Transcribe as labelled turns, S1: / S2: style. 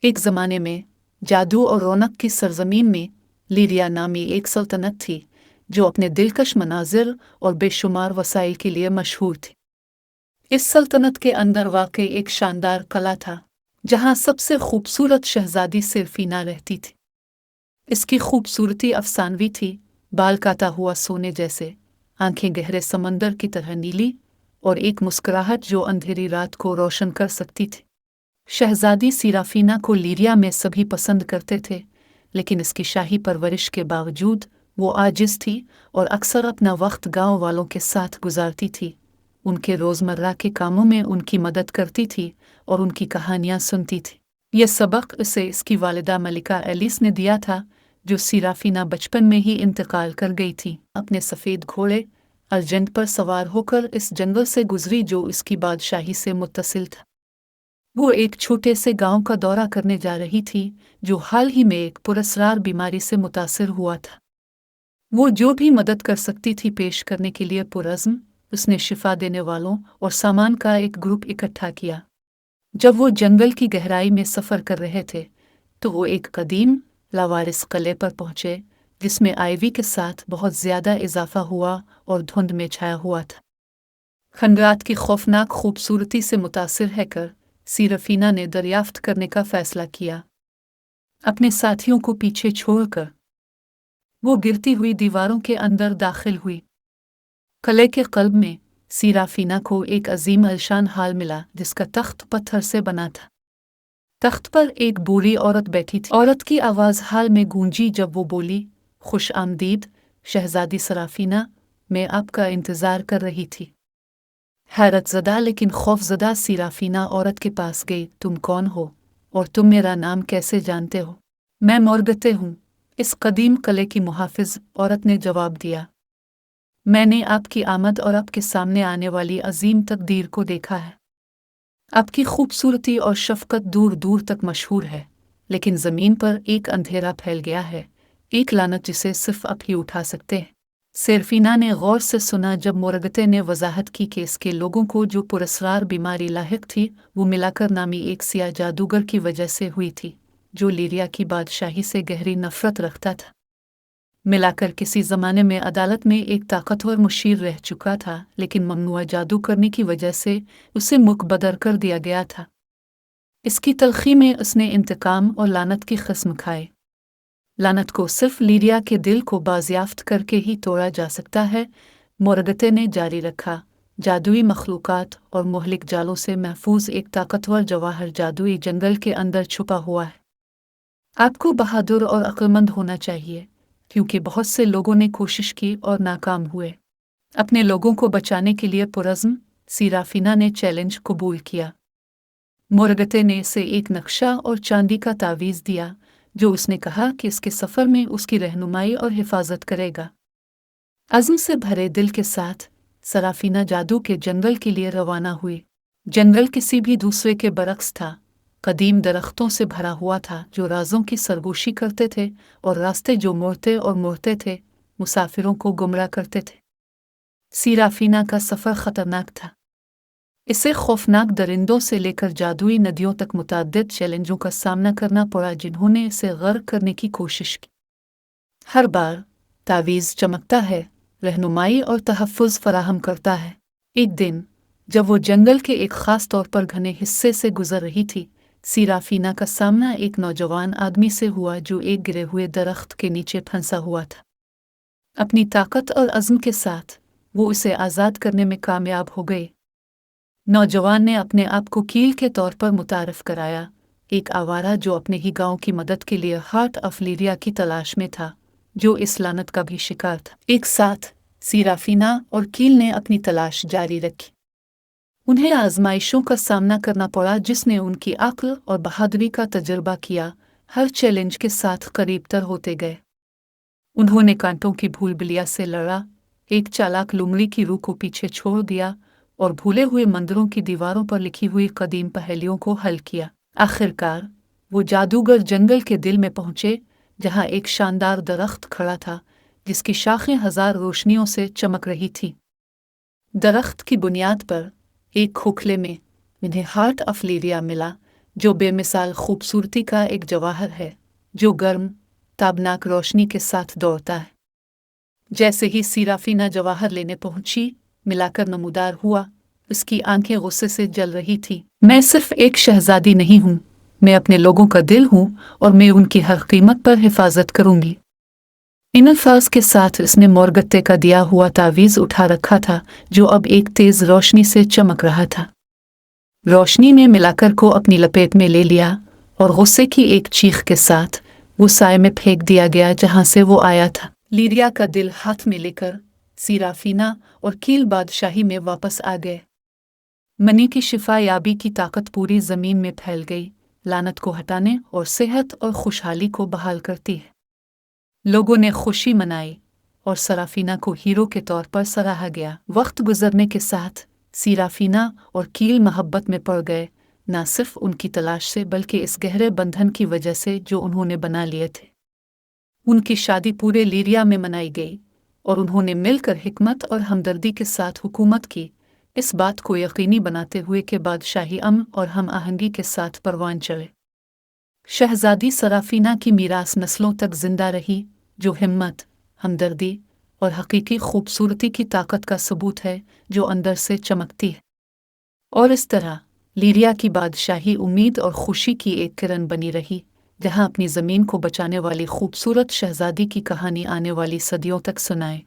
S1: एक ज़माने में जादू और रौनक की सरजमीन में लीरिया नामी एक सल्तनत थी जो अपने दिलकश मनाजिर और बेशुमार वसाइल के लिए मशहूर थी। इस सल्तनत के अंदर वाकई एक शानदार कला था जहां सबसे खूबसूरत शहजादी सिर्फीना रहती थी। इसकी खूबसूरती अफसानवी थी, बाल काटा हुआ सोने जैसे, आंखें गहरे समंदर की तरह नीली और एक मुस्कुराहट जो अंधेरी रात को रोशन कर सकती थी। शहजादी सिराफीना को लीरिया में सभी पसंद करते थे, लेकिन इसकी शाही परवरिश के बावजूद वो आजिज़ थी और अक्सर अपना वक्त गांव वालों के साथ गुजारती थी। उनके रोज़मर्रा के कामों में उनकी मदद करती थी और उनकी कहानियाँ सुनती थी। यह सबक उसे इसकी वालिदा मलिका एलिस ने दिया था, जो सिराफीना बचपन में ही इंतकाल कर गई थी। अपने सफ़ेद घोड़े अलजंड पर सवार होकर इस जंगल से गुजरी जो इसकी बादशाही से मुत्तसिल था। वो एक छोटे से गांव का दौरा करने जा रही थी जो हाल ही में एक पुरस्रार बीमारी से मुतासिर हुआ था। वो जो भी मदद कर सकती थी पेश करने के लिए पुरज़्म। उसने शिफा देने वालों और सामान का एक ग्रुप इकट्ठा किया। जब वो जंगल की गहराई में सफ़र कर रहे थे तो वो एक कदीम लावारिस किले पर पहुंचे जिसमें आइवी के साथ बहुत ज़्यादा इजाफा हुआ और धुंध में छाया हुआ था। खंडरात की खौफनाक खूबसूरती से मुतासिर हैकर सिराफीना ने दरियाफ्त करने का फ़ैसला किया। अपने साथियों को पीछे छोड़कर वो गिरती हुई दीवारों के अंदर दाखिल हुई। किले के क़ल्ब में सिराफीना को एक अजीम अलशान हाल मिला जिसका तख्त पत्थर से बना था। तख्त पर एक बूढ़ी औरत बैठी थी। औरत की आवाज़ हाल में गूंजी जब वो बोली, खुश आमदीद शहजादी सराफीना, मैं आपका इंतज़ार कर रही थी। हैरतज़दा लेकिन खौफज़दा सिराफीना औरत के पास गई। तुम कौन हो और तुम मेरा नाम कैसे जानते हो? मैं मोरगते हूँ, इस कदीम किले की मुहाफ़िज़ औरत ने जवाब दिया। मैंने आपकी आमद और आपके सामने आने वाली अजीम तकदीर को देखा है। आपकी खूबसूरती और शफ़क़त दूर दूर तक मशहूर है, लेकिन ज़मीन पर एक अंधेरा फैल गया है, एक लानत जिसे सिर्फ़ आप ही उठा सकते हैं। सिरफीना ने गौर से सुना जब मोरगते ने वजाहत की कि इसके लोगों को जो पुरस्रार बीमारी लाहिक थी वो मिलाकर नामी एक सिया जादूगर की वजह से हुई थी जो लीरिया की बादशाही से गहरी नफ़रत रखता था। मिलाकर किसी ज़माने में अदालत में एक ताकतवर मुशीर रह चुका था, लेकिन ममनुआ जादू करने की वजह से उसे मुकबदर कर दिया गया था। इसकी तलख़ी में उसने इंतकाम और लानत की क़स्म खाए। लानत को सिर्फ लीरिया के दिल को बाज़याफ्त करके ही तोड़ा जा सकता है। मोरगते ने जारी रखा, जादुई मखलूक़ात और मोहलिक जालों से महफूज एक ताकतवर जवाहर जादुई जंगल के अंदर छुपा हुआ है। आपको बहादुर और अक्लमंद होना चाहिए, क्योंकि बहुत से लोगों ने कोशिश की और नाकाम हुए। अपने लोगों को बचाने के लिए पुरज़्म सिराफीना ने चैलेंज कबूल किया। मोरगते ने इसे एक नक्शा और चांदी का तावीज़ दिया जो उसने कहा कि इसके सफ़र में उसकी रहनुमाई और हिफाजत करेगा। अज़्म से भरे दिल के साथ सराफीना जादू के जंगल के लिए रवाना हुई। जंगल किसी भी दूसरे के बरक्स था, कदीम दरख्तों से भरा हुआ था जो राज़ों की सरगोशी करते थे और रास्ते जो मुड़ते थे मुसाफिरों को गुमराह करते थे। सिराफीना का सफ़र ख़तरनाक था। इसे खौफनाक दरिंदों से लेकर जादुई नदियों तक मुतअद्दिद चैलेंजों का सामना करना पड़ा जिन्होंने इसे गर्क करने की कोशिश की। हर बार तावीज़ चमकता है, रहनुमाई और तहफ़्फ़ुज़ फराहम करता है। एक दिन जब वो जंगल के एक ख़ास तौर पर घने हिस्से से गुजर रही थी, सिराफीना का सामना एक नौजवान आदमी से हुआ जो एक गिरे हुए दरख्त के नीचे फंसा हुआ था। अपनी ताकत और अज़्म के साथ वो उसे आज़ाद करने में कामयाब हो गए। नौजवान ने अपने आप को कील के तौर पर मुतारफ़ कराया, एक आवारा जो अपने ही गांव की मदद के लिए हार्ट ऑफ लीरिया की तलाश में था, जो इस लानत का भी शिकार था। एक साथ सिराफीना और कील ने अपनी तलाश जारी रखी। उन्हें आजमाइशों का सामना करना पड़ा जिसने उनकी अक्ल और बहादुरी का तजुर्बा किया। हर चैलेंज के साथ करीबतर होते गए। उन्होंने कांटों की भूल बिलिया से लड़ा, एक चालाक लुमड़ी की रूह को पीछे छोड़ दिया और भूले हुए मंदिरों की दीवारों पर लिखी हुई कदीम पहेलियों को हल किया। आखिरकार वो जादूगर जंगल के दिल में पहुंचे जहां एक शानदार दरख्त खड़ा था जिसकी शाखें 1000 रोशनियों से चमक रही थी। दरख्त की बुनियाद पर एक खोखले में इन्हें हार्ट ऑफ लीरिया मिला जो बेमिसाल खूबसूरती का एक जवाहर है जो गर्म ताबनाक रोशनी के साथ दौड़ता है। जैसे ही सीराफीना जवाहर लेने पहुंची, मिलाकर नमूदार हुआ, उसकी आंखें गुस्से से जल रही थी। मैं सिर्फ एक शहजादी नहीं हूँ, मैं अपने लोगों का दिल हूँ और मैं उनकी हर कीमत पर हिफाजत करूंगी। इन अल्फाज के साथ उसने मोरगत्ते का दिया हुआ तावीज़ उठा रखा था जो अब एक तेज रोशनी से चमक रहा था। रोशनी ने मिलाकर को अपनी लपेट में ले लिया और गुस्से की एक चीख के साथ वो साए में फेंक दिया गया जहां से वो आया था। लीरिया का दिल हाथ में लेकर सीराफीना और कील बादशाही में वापस आ गए। मनी की शिफा याबी की ताकत पूरी जमीन में फैल गई, लानत को हटाने और सेहत और खुशहाली को बहाल करती है। लोगों ने खुशी मनाई और सराफीना को हीरो के तौर पर सराहा गया। वक्त गुजरने के साथ सीराफीना और कील मोहब्बत में पड़ गए, न सिर्फ उनकी तलाश से बल्कि इस गहरे बंधन की वजह से जो उन्होंने बना लिए थे। उनकी शादी पूरे लीरिया में मनाई गई और उन्होंने मिलकर हिकमत और हमदर्दी के साथ हुकूमत की, इस बात को यकीनी बनाते हुए कि बादशाही अमन और हम आहंगी के साथ परवान चले। शहजादी सराफीना की मीरास नस्लों तक जिंदा रही, जो हिम्मत, हमदर्दी और हकीकी खूबसूरती की ताकत का सबूत है जो अंदर से चमकती है। और इस तरह लीरिया की बादशाही उम्मीद और खुशी की एक किरण बनी रही, जहां अपनी ज़मीन को बचाने वाली खूबसूरत शहजादी की कहानी आने वाली सदियों तक सुनाए।